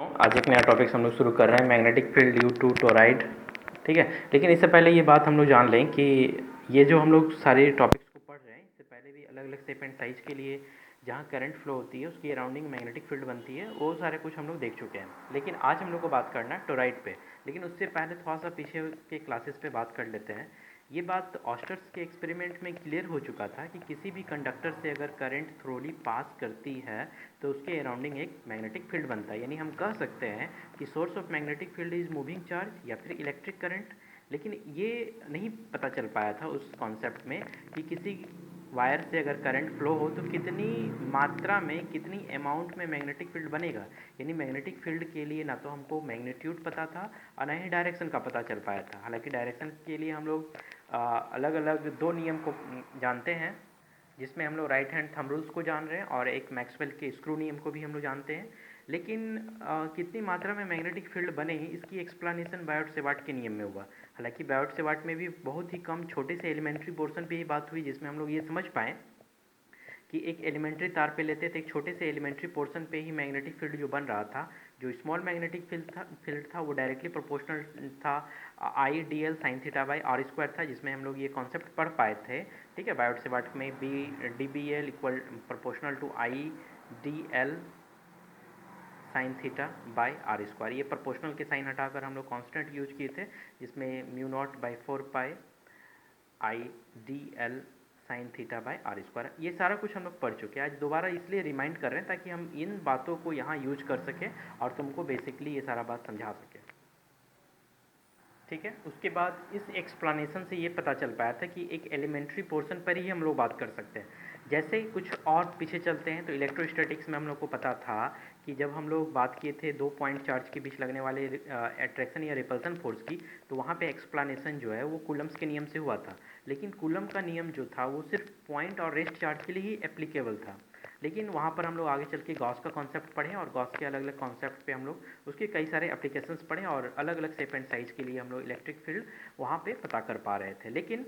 आज एक नया टॉपिक हम लोग शुरू कर रहे हैं, magnetic field due to toroid. ठीक है, लेकिन इससे पहले ये बात हम लोग जान लें कि ये जो हम लोग सारे टॉपिक्स को पढ़ रहे हैं, इससे पहले भी अलग अलग शेप एंड साइज के लिए जहाँ करंट फ्लो होती है उसकी अराउंडिंग मैग्नेटिक फील्ड बनती है, वो सारे कुछ हम लोग देख चुके हैं। लेकिन आज हम लोग को बात करना है टोराइड पे। लेकिन उससे पहले थोड़ा सा पीछे के क्लासेस पे बात कर लेते हैं। ये बात ऑस्टर्स के एक्सपेरिमेंट में क्लियर हो चुका था कि किसी भी कंडक्टर से अगर करंट थ्रोली पास करती है तो उसके अराउंडिंग एक मैग्नेटिक फील्ड बनता है। यानी हम कह सकते हैं कि source of magnetic field is moving charge या फिर इलेक्ट्रिक करंट। लेकिन ये नहीं पता चल पाया था उस कॉन्सेप्ट में कि किसी वायर से अगर करंट फ्लो हो तो कितनी मात्रा में, कितनी अमाउंट में मैग्नेटिक फील्ड बनेगा। यानी मैग्नेटिक फील्ड के लिए ना तो हमको मैग्नीट्यूड पता था और ना ही डायरेक्शन का पता चल पाया था। हालांकि डायरेक्शन के लिए हम लोग अलग अलग दो नियम को जानते हैं, जिसमें हम लोग राइट हैंड थंब रूल्स को जान रहे हैं और एक मैक्सवेल के स्क्रू नियम को भी हम लोग जानते हैं। लेकिन कितनी मात्रा में मैग्नेटिक फील्ड बने इसकी एक्सप्लेनेशन बायोट-सेवार्ट के नियम में हुआ। हालांकि बायोट-सेवार्ट में भी बहुत ही कम छोटे से एलिमेंट्री पोर्शन पे ही बात हुई जिसमें हम लोग ये समझ पाएँ कि एक एलिमेंट्री तार पे लेते थे, एक छोटे से एलिमेंट्री पोर्शन पे ही मैग्नेटिक फील्ड जो बन रहा था, जो स्मॉल मैग्नेटिक फील्ड था वो डायरेक्टली प्रोपोर्शनल था I D L sine theta by R square था, जिसमें हम लोग ये कॉन्सेप्ट पढ़ पाए थे। ठीक है, बायोट-सेवार्ट में D B L equal proportional to I D L sine theta by R square. ये प्रोपोर्शनल के साइन हटाकर हम लोग कांस्टेंट यूज किए थे, जिसमें mu naught by 4 pi I D L sine theta by R square. ये सारा कुछ हम लोग पढ़ चुके हैं। आज दोबारा इसलिए रिमाइंड कर रहे हैं ताकि हम इन बातों को यहाँ यूज कर सकें और तुमको बेसिकली ये सारा बात समझा सकें। ठीक है, उसके बाद इस एक्सप्लेनेशन से ये पता चल पाया था कि एक एलिमेंट्री पोर्शन पर ही हम लोग बात कर सकते हैं। जैसे ही कुछ और पीछे चलते हैं तो इलेक्ट्रोस्टैटिक्स में हम लोग को पता था कि जब हम लोग बात किए थे दो पॉइंट चार्ज के बीच लगने वाले अट्रैक्शन या रिपल्सन फोर्स की, तो वहाँ पे एक्सप्लेनेशन जो है वो कूलम्स के नियम से हुआ था। लेकिन कूलम का नियम जो था वो सिर्फ पॉइंट और रेस्ट चार्ज के लिए ही एप्लीकेबल था। लेकिन वहाँ पर हम लोग आगे चल के गॉस का कॉन्सेप्ट पढ़ें और गॉस के अलग अलग कॉन्सेप्ट पे हम लोग उसके कई सारे एप्लीकेशंस पढ़ें और अलग अलग शेप एंड साइज के लिए हम लोग इलेक्ट्रिक फील्ड वहाँ पे पता कर पा रहे थे। लेकिन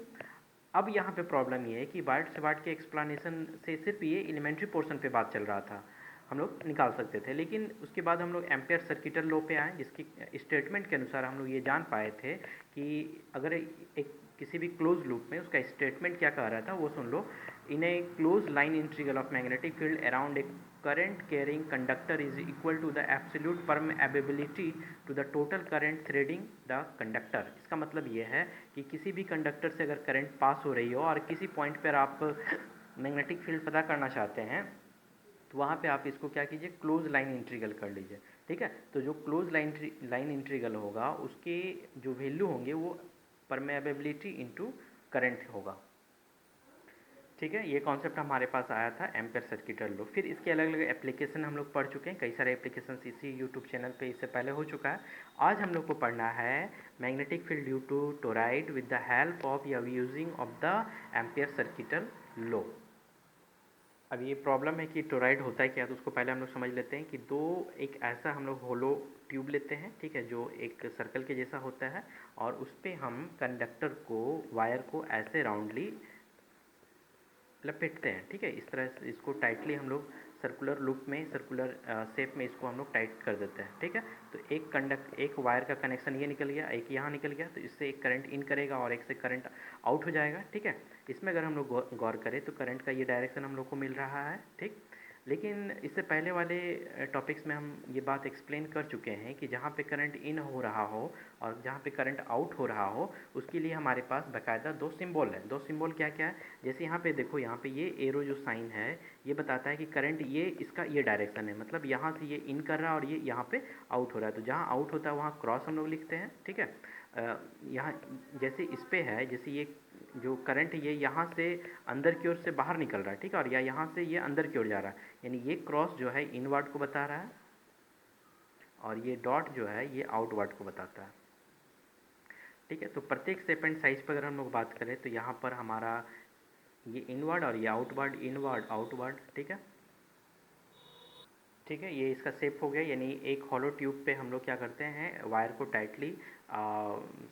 अब यहाँ पे प्रॉब्लम ये है कि बायोट-सेवार्ट के एक्सप्लेनेशन से सिर्फ ये एलिमेंट्री पोर्शन पे बात चल रहा था, हम लोग निकाल सकते थे। लेकिन उसके बाद हम लोग एम्पेयर सर्किटल लॉ पे आए, जिसकी स्टेटमेंट के अनुसार हम लोग ये जान पाए थे कि अगर एक किसी भी क्लोज लूप में उसका स्टेटमेंट क्या कह रहा था वो सुन लो। In a close line integral of magnetic field around a current carrying conductor is equal to the absolute permeability to the total current threading the conductor। इसका मतलब ये है कि किसी भी कंडक्टर से अगर करंट पास हो रही हो और किसी पॉइंट पर आप मैग्नेटिक फील्ड पता करना चाहते हैं तो वहाँ पे आप इसको क्या कीजिए, क्लोज लाइन इंटीग्रल कर लीजिए। ठीक है, तो जो क्लोज लाइन इंटीग्रल होगा उसके जो वैल्यू होंगे वो परमेबिलिटी इंटू करंट होगा। ठीक है, ये कॉन्सेप्ट हमारे पास आया था एम्पेयर सर्किटल लॉ। फिर इसके अलग अलग एप्लीकेशन हम लोग पढ़ चुके हैं, कई सारे एप्लीकेशन इसी यूट्यूब चैनल पे इससे पहले हो चुका है। आज हम लोग को पढ़ना है magnetic field due to toroid with the help of या using of the ampere circuital law. अब ये प्रॉब्लम है कि टोराइड होता है क्या, तो उसको पहले हम लोग समझ लेते हैं कि एक ऐसा हम लोग होलो ट्यूब लेते हैं, ठीक है, जो एक सर्कल के जैसा होता है और उस पर हम कंडक्टर को, वायर को ऐसे राउंडली लपेटते हैं। ठीक है, इस तरह से इसको टाइटली हम लोग सर्कुलर लूप में, सर्कुलर शेप में इसको हम लोग टाइट कर देते हैं। ठीक है, तो एक वायर का कनेक्शन ये निकल गया, एक यहाँ निकल गया, तो इससे एक करंट इन करेगा और एक से करंट आउट हो जाएगा। ठीक है, इसमें अगर हम लोग गौर करें तो करंट का ये डायरेक्शन हम लोग को मिल रहा है। ठीक, लेकिन इससे पहले वाले टॉपिक्स में हम ये बात एक्सप्लेन कर चुके हैं कि जहाँ पे करंट इन हो रहा हो और जहाँ पे करंट आउट हो रहा हो उसके लिए हमारे पास बाकायदा दो सिंबल है। दो सिंबल क्या क्या है, जैसे यहाँ पे देखो, यहाँ पे ये एरो जो साइन है ये बताता है कि करंट ये इसका ये डायरेक्शन है, मतलब यहाँ से ये इन कर रहा है और ये यहाँ पे आउट हो रहा है। तो जहाँ आउट होता है वहाँ क्रॉस हम लोग लिखते हैं। ठीक है, यहाँ जैसे इस पे है, जैसे ये जो करंट ये यहाँ से अंदर की ओर से बाहर निकल रहा है, ठीक है, और या यहाँ से ये अंदर की ओर जा रहा है, यानी ये क्रॉस जो है इनवर्ड को बता रहा है और ये डॉट जो है ये आउटवर्ड को बताता है। ठीक है, तो प्रत्येक शेप एंड साइज पर अगर हम लोग बात करें तो यहाँ पर हमारा ये इनवर्ड और ये आउटवर्ड, इनवर्ड आउटवर्ड। ठीक है, ठीक है, ये इसका शेप हो गया। यानी एक हॉलो ट्यूब पे हम लोग क्या करते हैं, वायर को टाइटली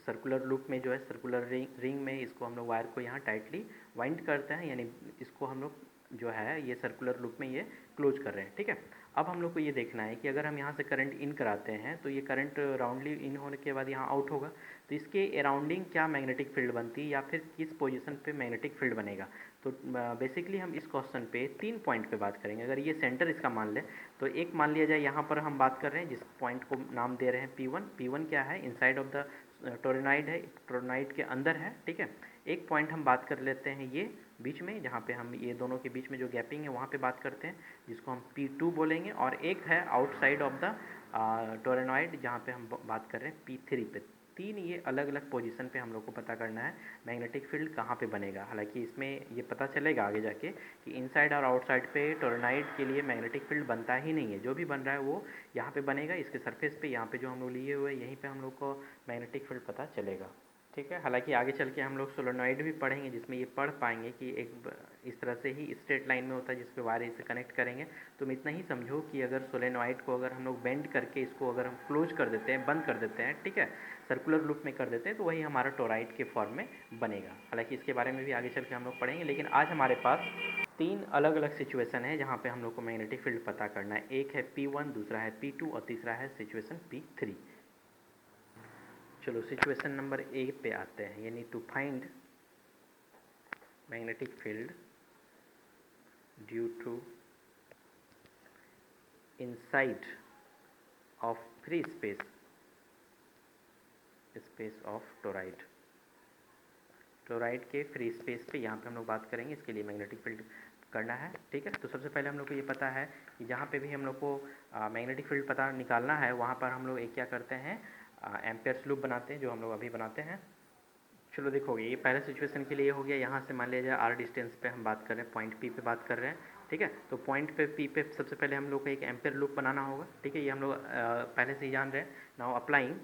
सर्कुलर लूप में जो है सर्कुलर रिंग में इसको हम लोग वायर को यहाँ टाइटली वाइंड करते हैं, यानी इसको हम लोग जो है ये सर्कुलर लूप में ये क्लोज कर रहे हैं। ठीक है, अब हम लोग को ये देखना है कि अगर हम यहाँ से करंट इन कराते हैं तो ये करंट राउंडली इन होने के बाद यहाँ आउट होगा, तो इसके अराउंडिंग क्या मैग्नेटिक फील्ड बनती है या फिर किस पोजीशन पे मैग्नेटिक फील्ड बनेगा। तो बेसिकली हम इस क्वेश्चन पे 3 पॉइंट पे बात करेंगे। अगर ये सेंटर इसका मान लें तो एक मान लिया जाए यहाँ पर हम बात कर रहे हैं जिस पॉइंट को नाम दे रहे हैं P1। P1 क्या है, इनसाइड ऑफ द टोरेनाइड है, टोरेनाइड के अंदर है, ठीक है। एक पॉइंट हम बात कर लेते हैं ये बीच में, जहाँ पे हम ये दोनों के बीच में जो गैपिंग है वहाँ पे बात करते हैं, जिसको हम P2 बोलेंगे। और एक है आउटसाइड ऑफ द टोरेनॉइड, जहाँ पे हम बात कर रहे हैं P3 पे। तीन ये अलग अलग पोजीशन पे हम लोग को पता करना है मैग्नेटिक फील्ड कहाँ पे बनेगा। हालांकि इसमें ये पता चलेगा आगे जाके कि इनसाइड और आउटसाइड पे टोरेनाइड के लिए मैग्नेटिक फील्ड बनता ही नहीं है, जो भी बन रहा है वो यहाँ पे बनेगा, इसके सरफेस पे, यहाँ पे जो हम लोग लिए हुए हैं यहीं पे हम लोग को मैग्नेटिक फील्ड पता चलेगा, ठीक है। हालांकि आगे चल के हम लोग सोलेनॉइड भी पढ़ेंगे जिसमें ये पढ़ पाएंगे कि एक इस तरह से ही स्ट्रेट लाइन में होता है जिस पे वायर इसे कनेक्ट करेंगे। तुम इतना ही समझो कि अगर सोलेनॉइड को अगर हम लोग बेंड करके इसको अगर हम क्लोज कर देते हैं, बंद कर देते हैं, ठीक है, सर्कुलर लूप में कर देते हैं, तो वही हमारा टोराइड के फॉर्म में बनेगा। हालांकि इसके बारे में भी आगे चल के हम लोग पढ़ेंगे, लेकिन आज हमारे पास 3 अलग अलग सिचुएशन है जहाँ पे हम लोग को मैग्नेटिक फील्ड पता करना है। एक है P1, दूसरा है P2 और तीसरा है सिचुएशन P3। चलो सिचुएशन नंबर ए पे आते हैं, यानी to find magnetic field due to inside of free space of toroid. Toroid के फ्री स्पेस पे यहाँ पे हम लोग बात करेंगे, इसके लिए मैग्नेटिक फील्ड करना है, ठीक है। तो सबसे पहले हम लोग को ये पता है कि जहाँ पे भी हम लोग को मैग्नेटिक फील्ड पता निकालना है वहाँ पर हम लोग एक क्या करते हैं, एम्पेयर्स लूप बनाते हैं, जो हम लोग अभी बनाते हैं। चलो देखोगे, ये पहले सिचुएशन के लिए हो गया। यहाँ से मान लिया जाए आर डिस्टेंस पे हम बात कर रहे हैं, पॉइंट पी पे बात कर रहे हैं, ठीक है। तो पॉइंट पे पी पे सबसे पहले हम लोग को एक एम्पेयर लूप बनाना होगा, ठीक है। ये हम लोग पहले से ही जान रहे हैं। नाउ अप्लाइंग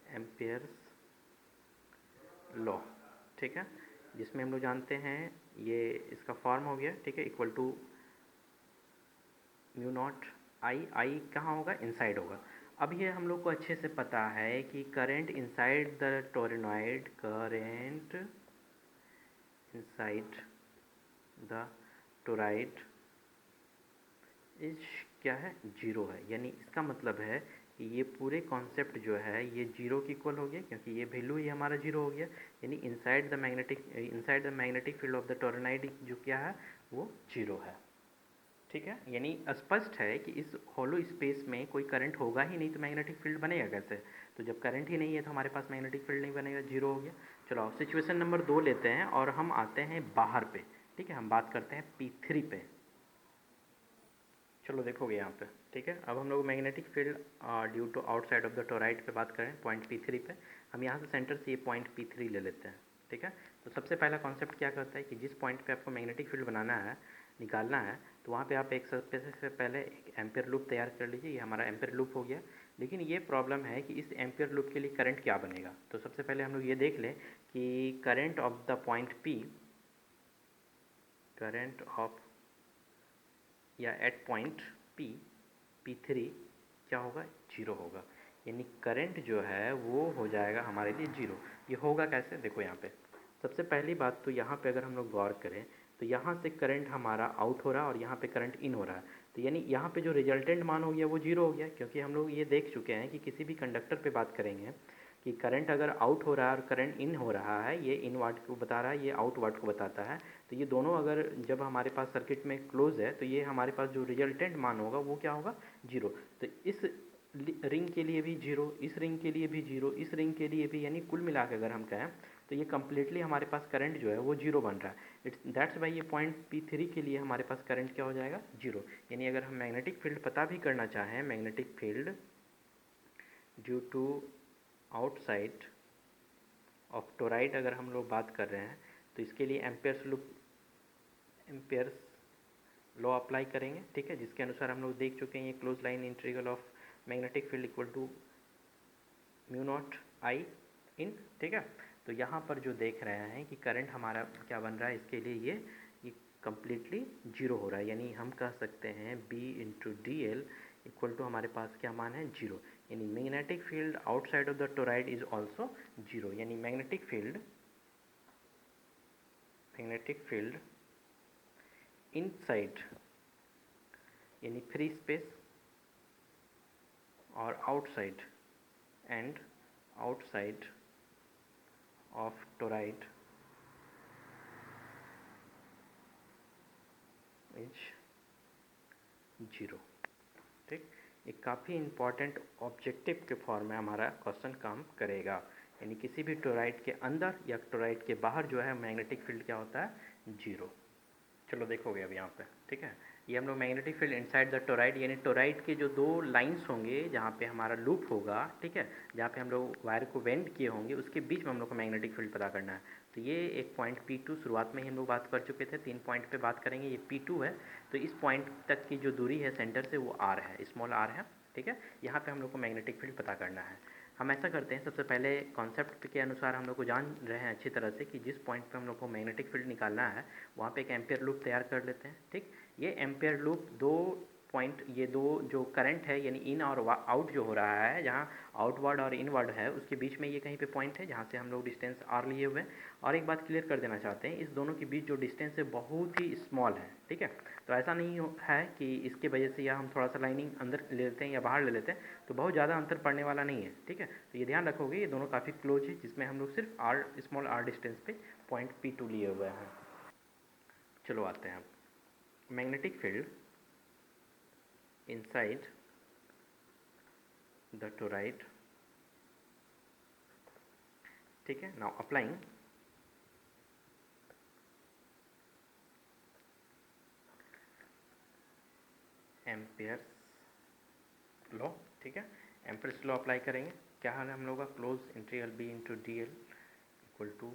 एम्पेयर्स लॉ, ठीक है, जिसमें हम लोग जानते हैं ये इसका फॉर्म हो गया, ठीक है, इक्वल टू म्यू नॉट आई। आई कहाँ होगा, इनसाइड होगा। अब ये हम लोग को अच्छे से पता है कि current inside the toroid, current inside the toroid is क्या है, जीरो है। यानी इसका मतलब है कि ये पूरे कॉन्सेप्ट जो है ये जीरो की इक्वल हो गया, क्योंकि ये वैल्यू ही हमारा जीरो हो गया। यानी inside the magnetic field of the toroid जो क्या है वो जीरो है, ठीक है। यानी स्पष्ट है कि इस हॉलो स्पेस में कोई करंट होगा ही नहीं, तो मैग्नेटिक फील्ड बनेगा कैसे। तो जब करंट ही नहीं है तो हमारे पास मैग्नेटिक फील्ड नहीं बनेगा, जीरो हो गया। चलो सिचुएशन नंबर 2 लेते हैं और हम आते हैं बाहर पे, ठीक है। हम बात करते हैं P3 पे। चलो देखोगे यहाँ पे, ठीक है। अब हम लोग magnetic field due to outside of the toroid पे बात करें, पॉइंट P3 पे। हम यहाँ से सेंटर से ये पॉइंट P3 ले लेते हैं, ठीक है। तो सबसे पहला कॉन्सेप्ट क्या करता है कि जिस पॉइंट पे आपको मैग्नेटिक फील्ड बनाना है, निकालना है, तो वहाँ पे आप एक सबसे से पहले एक एम्पेयर लूप तैयार कर लीजिए। ये हमारा एम्पेयर लूप हो गया। लेकिन ये प्रॉब्लम है कि इस एम्पेयर लूप के लिए करंट क्या बनेगा। तो सबसे पहले हम लोग ये देख लें कि current of the point P, current of या एट पॉइंट P3 क्या होगा, जीरो होगा। यानी करंट जो है वो हो जाएगा हमारे लिए जीरो। ये होगा कैसे, देखो यहाँ पे सबसे पहली बात तो यहाँ पे अगर हम लोग गौर करें तो यहाँ से करंट हमारा आउट हो रहा है और यहाँ पे करंट इन हो रहा है। तो यानी यहाँ पे जो रिजल्टेंट मान हो गया वो जीरो हो गया, क्योंकि हम लोग ये देख चुके हैं कि किसी भी कंडक्टर पे बात करेंगे कि करंट अगर आउट हो रहा है और करंट इन हो रहा है, ये इन वाट को बता रहा है, ये आउट वाट को बताता है। तो ये दोनों अगर जब हमारे पास सर्किट में क्लोज है तो ये हमारे पास जो रिजल्टेंट मान होगा वो क्या होगा, जीरो। तो इस रिंग के लिए भी जीरो, इस रिंग के लिए भी जीरो, इस रिंग के लिए भी, यानी कुल मिला के अगर हम कहें तो ये कम्प्लीटली हमारे पास करंट जो है वो जीरो बन रहा है। इट्स दैट्स वाई ये पॉइंट P3 के लिए हमारे पास करंट क्या हो जाएगा, जीरो। यानी अगर हम मैग्नेटिक फील्ड पता भी करना चाहें, magnetic field due to outside of toroid अगर हम लोग बात कर रहे हैं, तो इसके लिए एम्पेयर्स लॉ अप्लाई करेंगे, ठीक है, जिसके अनुसार हम लोग देख चुके हैं ये close line integral of magnetic field equal to mu naught I in, ठीक है। तो यहाँ पर जो देख रहे हैं कि करंट हमारा क्या बन रहा है, इसके लिए ये कम्प्लीटली जीरो हो रहा है। यानी हम कह सकते हैं B into D L equal to हमारे पास क्या मान है, जीरो। यानी magnetic field outside of the toroid is also zero. यानी magnetic field magnetic field inside यानी फ्री स्पेस और outside and outside of toroid is 0। ठीक, ये काफ़ी इम्पॉर्टेंट ऑब्जेक्टिव के फॉर्म में हमारा क्वेश्चन काम करेगा। यानी किसी भी टोराइड के अंदर या टोराइड के बाहर जो है मैग्नेटिक फील्ड क्या होता है, 0। चलो देखोगे अब यहाँ पे, ठीक है। ये हम लोग magnetic field inside the toroid, यानी टोराइड के जो दो लाइंस होंगे जहाँ पे हमारा लूप होगा, ठीक है, जहाँ पे हम लोग वायर को वेंड किए होंगे उसके बीच में हम लोग को मैग्नेटिक फील्ड पता करना है। तो ये एक पॉइंट P2 शुरुआत में ही हम लोग बात कर चुके थे, 3 पॉइंट पे बात करेंगे। ये P2 है, तो इस पॉइंट तक की जो दूरी है सेंटर से वो R है, स्मॉल r है, ठीक है। यहाँ पे हम लोग को मैग्नेटिक फील्ड पता करना है। हम ऐसा करते हैं, सबसे पहले कॉन्सेप्ट के अनुसार हम लोग को जान रहे हैं अच्छी तरह से कि जिस पॉइंट पे हम लोग को मैग्नेटिक फील्ड निकालना है वहाँ पे एक एम्पियर लूप तैयार कर लेते हैं। ठीक, ये एम्पियर लूप दो पॉइंट, ये दो जो करंट है यानी इन और आउट जो हो रहा है, जहाँ आउटवर्ड और इनवर्ड है उसके बीच में ये कहीं पे पॉइंट है जहाँ से हम लोग डिस्टेंस r लिए हुए हैं। और एक बात क्लियर कर देना चाहते हैं, इस दोनों के बीच जो डिस्टेंस है बहुत ही स्मॉल है, ठीक है। तो ऐसा नहीं है कि इसके वजह से या हम थोड़ा सा लाइनिंग अंदर ले लेते हैं या बाहर ले लेते हैं तो बहुत ज़्यादा अंतर पड़ने वाला नहीं है, ठीक है। तो ये ध्यान रखोगे, ये दोनों काफ़ी क्लोज है जिसमें हम लोग सिर्फ r स्मॉल r डिस्टेंस पे पॉइंट P2 लिए हुए हैं। चलो आते हैं अब magnetic field inside the toroid, ठीक है। नाउ अप्लाइंग एम्पियर्स लॉ, ठीक है। एम्पियर्स लॉ अप्लाई करेंगे, क्या हाल है हम लोग का, close integral b into D L equal to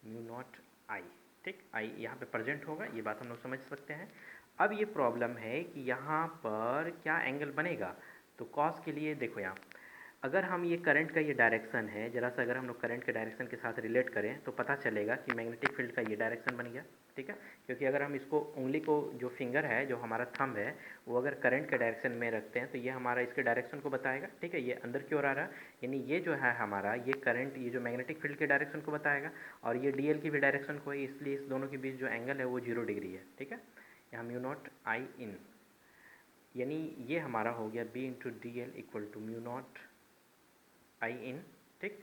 mu naught I. ठीक, आई यहाँ पे प्रेजेंट होगा, ये बात हम लोग समझ सकते हैं। अब ये प्रॉब्लम है कि यहाँ पर क्या एंगल बनेगा। तो कॉस के लिए देखो, यहाँ अगर हम ये करंट का ये डायरेक्शन है, जरा सा अगर हम लोग करंट के डायरेक्शन के साथ रिलेट करें तो पता चलेगा कि मैग्नेटिक फील्ड का ये डायरेक्शन बन गया, ठीक है। क्योंकि अगर हम इसको उंगली को, जो फिंगर है, जो हमारा थंब है, वो अगर करंट के डायरेक्शन में रखते हैं तो ये हमारा इसके डायरेक्शन को बताएगा, ठीक है। ये अंदर की ओर आ रहा है, यानी ये जो है हमारा ये करंट, ये जो मैग्नेटिक फील्ड के डायरेक्शन को बताएगा और ये डी एल की भी डायरेक्शन को है, इसलिए इस दोनों के बीच जो एंगल है वो 0 डिग्री है, ठीक है। यहाँ म्यू नॉट आई इन, यानी ये हमारा हो गया b into D L equal to mu naught I in, ठीक।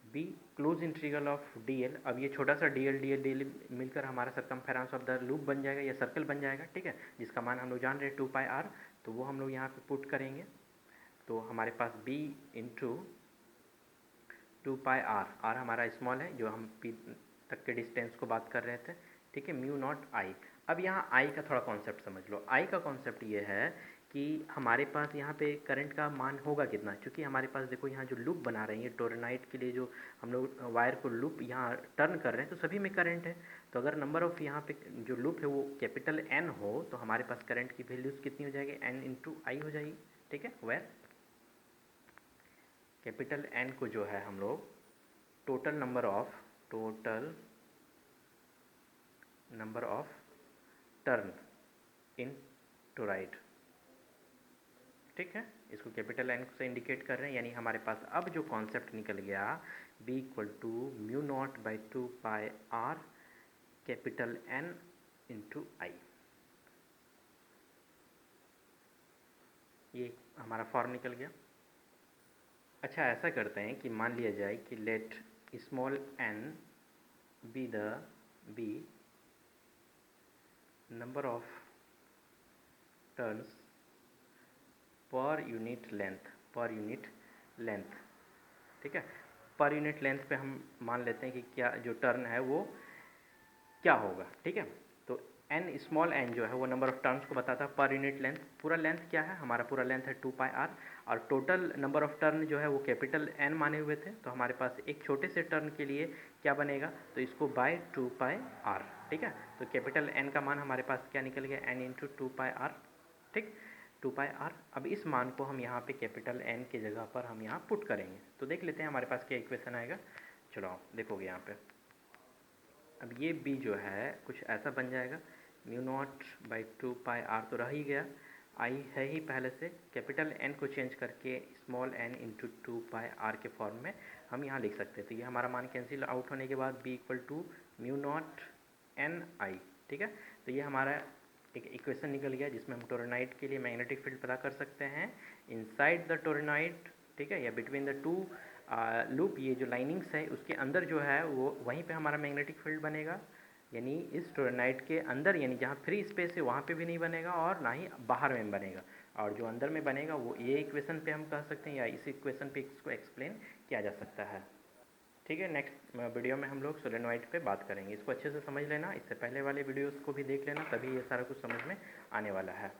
b close integral of dl, अब ये छोटा सा dl मिलकर हमारा सरकमफेरेंस ऑफ द लूप बन जाएगा या सर्कल बन जाएगा, ठीक है, जिसका मान हम लोग जान रहे हैं 2πr। तो वो हम लोग यहाँ पे पुट करेंगे, तो हमारे पास b इंटू 2πr, r हमारा स्मॉल है जो हम p तक के डिस्टेंस को बात कर रहे थे, ठीक है, म्यू नॉट आई। अब यहाँ आई का थोड़ा कॉन्सेप्ट समझ लो। आई का कॉन्सेप्ट ये है कि हमारे पास यहाँ पे करंट का मान होगा कितना, क्योंकि हमारे पास देखो यहाँ जो लूप बना रहे हैं, ये टोरनाइट के लिए जो हम लोग वायर को लूप यहाँ टर्न कर रहे हैं, तो सभी में करंट है। तो अगर नंबर ऑफ यहाँ पे जो लूप है वो कैपिटल N हो तो हमारे पास करंट की वैल्यूज़ कितनी हो जाएगी, N इंटू आई हो जाएगी, ठीक है। वेयर कैपिटल N को जो है हम लोग total number of turn in toroid, ठीक है, इसको कैपिटल N से इंडिकेट कर रहे हैं। यानी हमारे पास अब जो कॉन्सेप्ट निकल गया b equal to mu naught by 2πr capital N into I, ये हमारा फॉर्म निकल गया। अच्छा, ऐसा करते हैं कि मान लिया जाए कि let small n be number of turns per unit length, ठीक है। पर यूनिट लेंथ पे हम मान लेते हैं कि क्या जो टर्न है वो क्या होगा, ठीक है। तो n स्मॉल n जो है वो नंबर ऑफ टर्न्स को बताता है पर यूनिट लेंथ। पूरा लेंथ क्या है, हमारा पूरा लेंथ है 2πr और टोटल नंबर ऑफ टर्न जो है वो कैपिटल N माने हुए थे। तो हमारे पास एक छोटे से टर्न के लिए क्या बनेगा, तो इसको बाय 2πr, ठीक है। तो कैपिटल N का मान हमारे पास क्या निकल गया, n इंटू 2πr, ठीक, 2πr। अब इस मान को हम यहाँ पे कैपिटल N के जगह पर हम यहाँ पुट करेंगे, तो देख लेते हैं हमारे पास क्या इक्वेशन आएगा। चलो देखोगे यहाँ पे, अब ये b जो है कुछ ऐसा बन जाएगा, म्यू नॉट बाई 2πr तो रह ही गया, आई है ही पहले से, कैपिटल N को चेंज करके स्मॉल n इंटू 2πr के फॉर्म में हम यहाँ लिख सकते हैं। तो ये हमारा मान कैंसिल आउट होने के बाद b equal to mu naught N I, ठीक है। तो ये हमारा एक इक्वेशन निकल गया जिसमें हम टोरनाइट के लिए मैग्नेटिक फील्ड पता कर सकते हैं इनसाइड द टोरनाइट, ठीक है, या बिटवीन द टू लूप, ये जो लाइनिंग्स है उसके अंदर जो है वो वहीं पे हमारा मैग्नेटिक फील्ड बनेगा, यानी इस टोरनाइट के अंदर, यानी जहाँ फ्री स्पेस है वहाँ पे भी नहीं बनेगा और ना ही बाहर में बनेगा, और जो अंदर में बनेगा वो ये इक्वेशन पे हम कह सकते हैं या इस इक्वेशन पे इसको एक्सप्लेन किया जा सकता है, ठीक है। नेक्स्ट वीडियो में हम लोग सोलेनोइड पे बात करेंगे। इसको अच्छे से समझ लेना, इससे पहले वाले वीडियोस को भी देख लेना, तभी ये सारा कुछ समझ में आने वाला है।